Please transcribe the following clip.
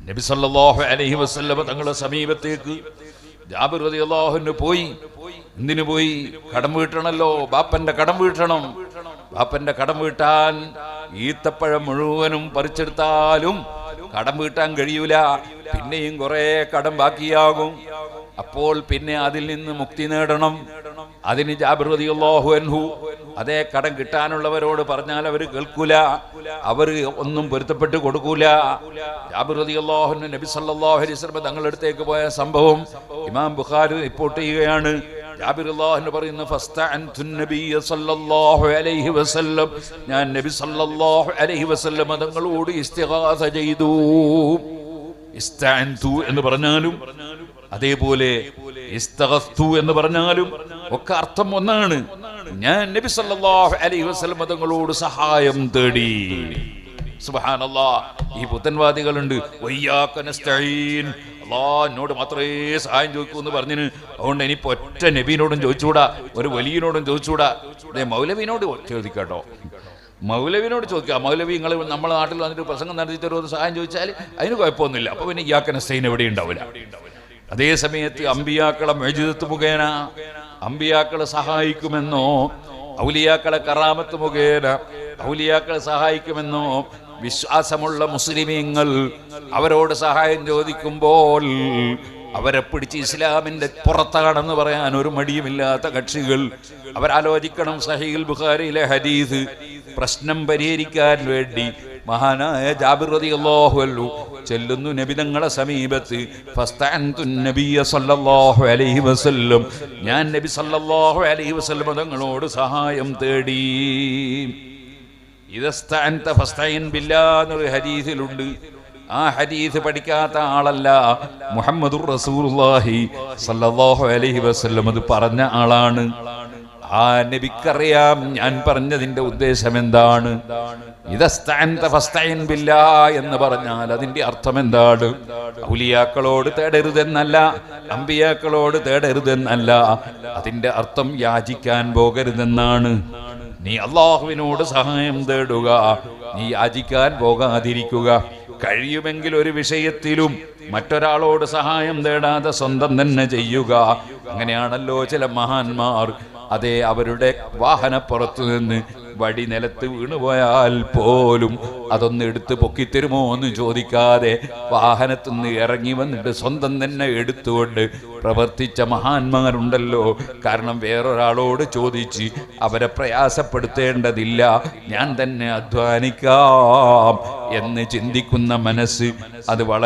നബി സല്ലല്ലാഹു അലൈഹി വസല്ലം തങ്ങളുടെ സമീപത്തേക്ക് ജാബിർ റളിയല്ലാഹു അൻഹു പോയി. എന്തിനു പോയി? കടം വീട്ടണല്ലോ, ബാപ്പന്റെ കടം വീട്ടണം. ബാപ്പന്റെ കടം വീട്ടാൻ ഈത്തപ്പഴം മുഴുവനും പറിച്ചെടുത്താലും കടം വീട്ടാൻ കഴിയൂല. പിന്നെയും കുറെ കടം ബാക്കിയാകും. അപ്പോൾ പിന്നെ അതിൽ നിന്ന് മുക്തി നേടണം. അതിന് ജാബിർ റളിയല്ലാഹു അൻഹു അതേ കടം കിട്ടാനുള്ളവരോട് പറഞ്ഞാൽ അവർ കേൾക്കൂല, അവർ ഒന്നും പൊരുത്തപ്പെട്ട് കൊടുക്കൂല. ജാബിർ റളിയല്ലാഹു അൻഹു നബി സല്ലല്ലാഹു അലൈഹി വസല്ലം തങ്ങളുടെ അടുത്തേക്ക് പോയ സംഭവം ഇമാം ബുഖാരി റിപ്പോർട്ട് ചെയ്യുകയാണ്. ജാബിർ റളിയല്ലാഹു അൻഹു പറയുന്നു, ഫസ്തഅൻതു നബിയ സല്ലല്ലാഹു അലൈഹി വസല്ലം, ഞാൻ നബി സല്ലല്ലാഹു അലൈഹി വസല്ലം തങ്ങളോട് ഇസ്തിഗാസ ചെയ്തു. ഇസ്തഅൻതു എന്ന് പറഞ്ഞാലും അതേപോലെ ഇസ്തഗസ്തു എന്ന് പറഞ്ഞാലും ഒക്കെ അർത്ഥം ഒന്നാണ്. ഞാൻ നബി സല്ലല്ലാഹു അലൈഹി വസല്ലം തങ്ങളോട് സഹായം തേടി. സുബ്ഹാനല്ലാഹ്. ഈ പുത്തൻവാദികളുണ്ട്, വയ്യാക നസ്തഈൻ, അല്ലാഹ് എന്നോട് മാത്രമേ സഹായം ചോദിക്കൂ എന്ന് പറഞ്ഞിന്. അതുകൊണ്ട് ഇനിയിപ്പോ ഒറ്റ നബീനോടും ചോദിച്ചുകൂടാ, ഒരു വലിയനോടും ചോദിച്ചുകൂടാ. മൗലവിനോട് ചോദിക്കാട്ടോ, മൗലവിനോട് ചോദിക്കാം. മൗലവി നിങ്ങൾ നമ്മുടെ നാട്ടിൽ വന്നിട്ട് പ്രസംഗം നടത്തിയിട്ട് ഒരു സഹായം ചോദിച്ചാൽ അതിന് കുഴപ്പമൊന്നുമില്ല. അപ്പൊ പിന്നെ ഇയ്യാക നസ്തഈൻ എവിടെ ഉണ്ടാവില്ല. അതേ സമയത്ത് അമ്പിയാക്കളെ മുഅ്ജിസത്ത് മുഖേന അമ്പിയാക്കളെ സഹായിക്കുമെന്നോ, ഔലിയാക്കളെ കറാമത്ത് മുഖേന ഔലിയാക്കളെ സഹായിക്കുമെന്നോ വിശ്വാസമുള്ള മുസ്ലിമീങ്ങൾ അവരോട് സഹായം ചോദിക്കുമ്പോൾ അവരെ പിടിച്ച് ഇസ്ലാമിന്റെ പുറത്താണെന്ന് പറയാൻ ഒരു മടിയുമില്ലാത്ത കക്ഷികൾ അവരാലോചിക്കണം. സഹീഹുൽ ബുഖാരിയിലെ ഹദീസ് പ്രശ്നം പരിഹരിക്കാൻ വേണ്ടി മഹാനായ ജാബിർ റളിയല്ലാഹു അൻഹു ചെല്ലുന്നു നബി തങ്ങളുടെ സമീപത്ത്. ഫസ്തഅൻതു നബിയ സല്ലല്ലാഹു അലൈഹി വസല്ലം, ഞാൻ നബി സല്ലല്ലാഹു അലൈഹി വസല്ലം തങ്ങളോട് സഹായം തേടി. ഇദസ്തഅൻത ഫസ്തഈൻ ബില്ലാഹ് എന്നൊരു ഹദീസിലുണ്ട്. ആ ഹദീസ് പഠിക്കാത്ത ആളല്ല മുഹമ്മദുർ റസൂലുള്ളാഹി സല്ലല്ലാഹു അലൈഹി വസല്ലം അത് പറഞ്ഞ ആളാണ്. ആ നബിക്കറിയാം ഞാൻ പറഞ്ഞതിന്റെ ഉദ്ദേശം എന്താണ്. ഇദസ്തഅൻത ഫസ്തഈൻ ബില്ലാഹ് എന്ന് പറഞ്ഞാൽ അതിന്റെ അർത്ഥം എന്താണ്? ഔലിയാക്കളോട് തേടരുതെന്നല്ല, അമ്പിയാക്കളോട് തേടരുതെന്നല്ല. അതിന്റെ അർത്ഥം യാചിക്കാൻ പോകരുതെന്നാണ്. നീ അള്ളാഹുവിനോട് സഹായം തേടുക, നീ യാചിക്കാൻ പോകാതിരിക്കുക. കഴിയുമെങ്കിൽ ഒരു വിഷയത്തിലും മറ്റൊരാളോട് സഹായം തേടാതെ സ്വന്തം തന്നെ ചെയ്യുക. അങ്ങനെയാണല്ലോ ചില മഹാന്മാർ, അതെ, അവരുടെ വാഹനപ്പുറത്തു നിന്ന് വടി നിലത്ത് വീണുപോയാൽ പോലും അതൊന്ന് എടുത്ത് പൊക്കിത്തരുമോ എന്ന് ചോദിക്കാതെ വാഹനത്തു നിന്ന് ഇറങ്ങി വന്നിട്ട് സ്വന്തം തന്നെ എടുത്തുകൊണ്ട് പ്രവർത്തിച്ച മഹാന്മാരുണ്ടല്ലോ. കാരണം വേറൊരാളോട് ചോദിച്ച് അവരെ പ്രയാസപ്പെടുത്തേണ്ടതില്ല, ഞാൻ തന്നെ അധ്വാനിക്കാം എന്ന് ചിന്തിക്കുന്ന മനസ്സ് അത് വളരെ